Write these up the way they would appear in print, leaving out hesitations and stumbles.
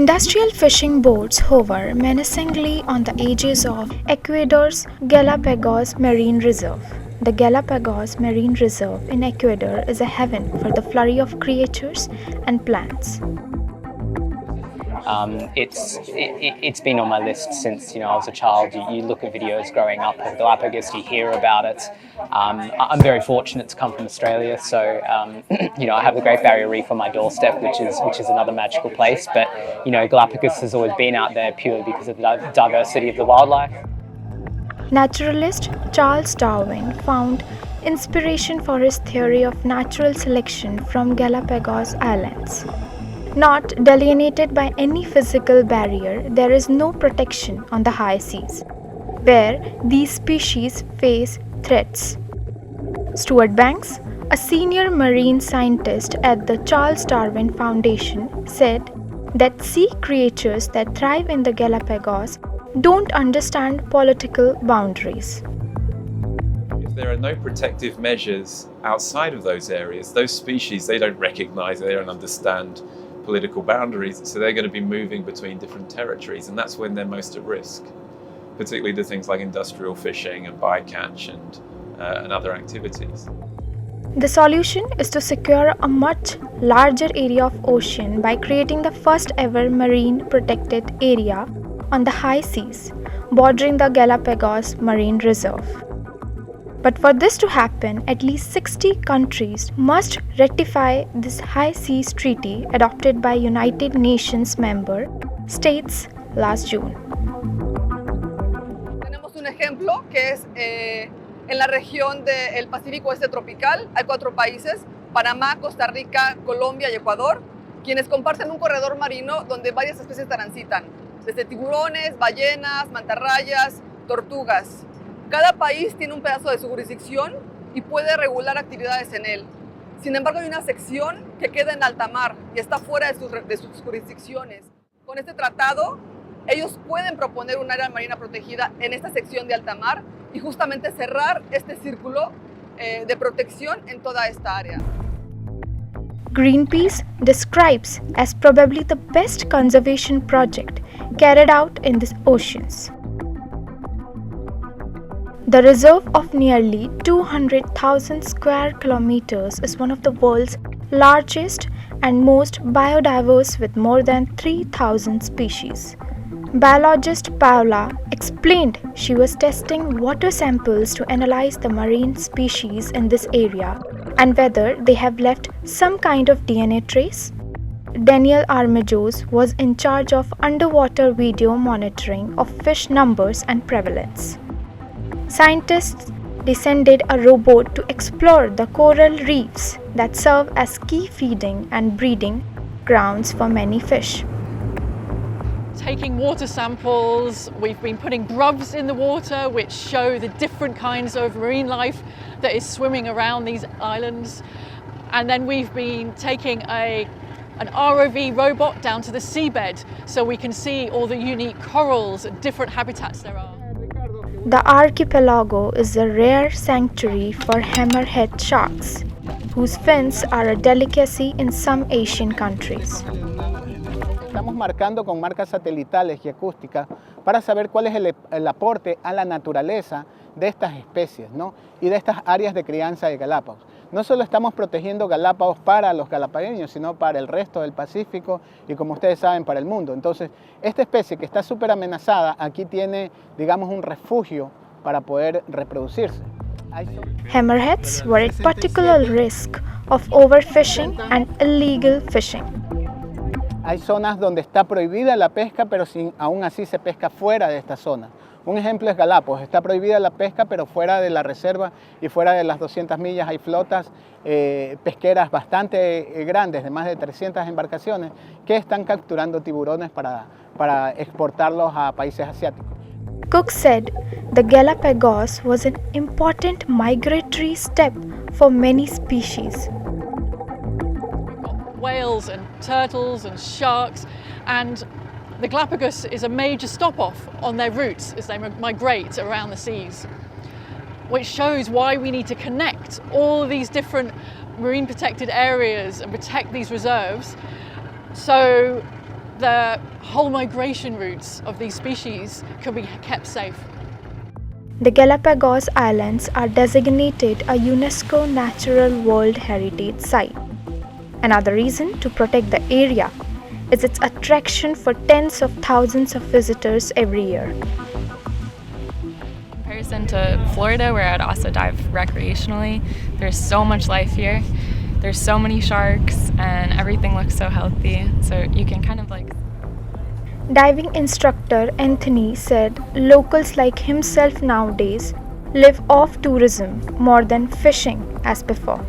Industrial fishing boats hover menacingly on the edges of Ecuador's Galapagos Marine Reserve. The Galapagos Marine Reserve in Ecuador is a heaven for the flurry of creatures and plants. It's been on my list since I was a child. You look at videos growing up of Galapagos, you hear about it. I'm very fortunate to come from Australia, so I have the Great Barrier Reef on my doorstep, which is another magical place. But Galapagos has always been out there purely because of the diversity of the wildlife. Naturalist Charles Darwin found inspiration for his theory of natural selection from Galapagos Islands. Not delineated by any physical barrier, there is no protection on the high seas, where these species face threats. Stuart Banks, a senior marine scientist at the Charles Darwin Foundation, said that sea creatures that thrive in the Galapagos don't understand political boundaries. If there are no protective measures outside of those areas, those species, they don't recognize, they don't understand political boundaries, so they're going to be moving between different territories, and that's when they're most at risk, particularly to things like industrial fishing and bycatch and other activities. The solution is to secure a much larger area of ocean by creating the first ever marine protected area on the high seas, bordering the Galapagos Marine Reserve. But for this to happen, at least 60 countries must ratify this high seas treaty adopted by United Nations member states last June. Tenemos un ejemplo que es en la región del Pacífico Este tropical. Hay 4 países, Panamá, Costa Rica, Colombia y Ecuador, quienes comparten un corredor marino donde varias especies transitan, desde tiburones, ballenas, mantarrayas, tortugas. Cada país tiene un pedazo de su jurisdicción y puede regular actividades en él. Sin embargo, hay una sección que queda en alta mar y está fuera de sus jurisdicciones. Con este tratado, ellos pueden proponer un área marina protegida en esta sección de alta mar y justamente cerrar este círculo de protección en toda esta área. Greenpeace describes as probably the best conservation project carried out in the oceans. The reserve of nearly 200,000 square kilometers is one of the world's largest and most biodiverse, with more than 3,000 species. Biologist Paola explained she was testing water samples to analyze the marine species in this area and whether they have left some kind of DNA trace. Daniel Armajos was in charge of underwater video monitoring of fish numbers and prevalence. Scientists descended a rowboat to explore the coral reefs that serve as key feeding and breeding grounds for many fish. Taking water samples, we've been putting grubs in the water which show the different kinds of marine life that is swimming around these islands. And then we've been taking an ROV robot down to the seabed so we can see all the unique corals and different habitats there are. The archipelago is a rare sanctuary for hammerhead sharks, whose fins are a delicacy in some Asian countries. Estamos marcando con marcas satelitales y acústicas para saber cuál es el aporte a la naturaleza de estas especies, ¿no? Y de estas áreas de crianza de Galápagos. No solo estamos protegiendo Galápagos para los galapagueños, sino para el resto del Pacífico y, como ustedes saben, para el mundo. Entonces, esta especie que está súper amenazada, aquí tiene, digamos, un refugio para poder reproducirse. Hammerheads were at particular risk of overfishing and illegal fishing. Hay zonas donde está prohibida la pesca, pero aún así se pesca fuera de esta zona. Un ejemplo es Galápagos, está prohibida la pesca, pero fuera de la reserva y fuera de las 200 millas hay flotas pesqueras bastante grandes, de más de 300 embarcaciones, que están capturando tiburones para exportarlos a países asiáticos. Cook said the Galapagos was an important migratory step for many species. Whales and turtles and sharks, and the Galapagos is a major stop-off on their routes as they migrate around the seas, which shows why we need to connect all of these different marine protected areas and protect these reserves so the whole migration routes of these species can be kept safe. The Galapagos Islands are designated a UNESCO Natural World Heritage Site. Another reason to protect the area is its attraction for tens of thousands of visitors every year. In comparison to Florida, where I'd also dive recreationally, there's so much life here. There's so many sharks and everything looks so healthy, so you can kind of like... Diving instructor Anthony said locals like himself nowadays live off tourism more than fishing as before.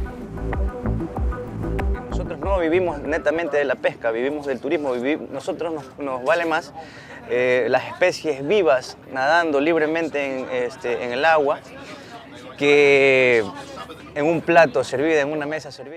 Nosotros no vivimos netamente de la pesca, vivimos del turismo. Nosotros nos vale más las especies vivas nadando libremente en el agua que en un plato servido, en una mesa servida.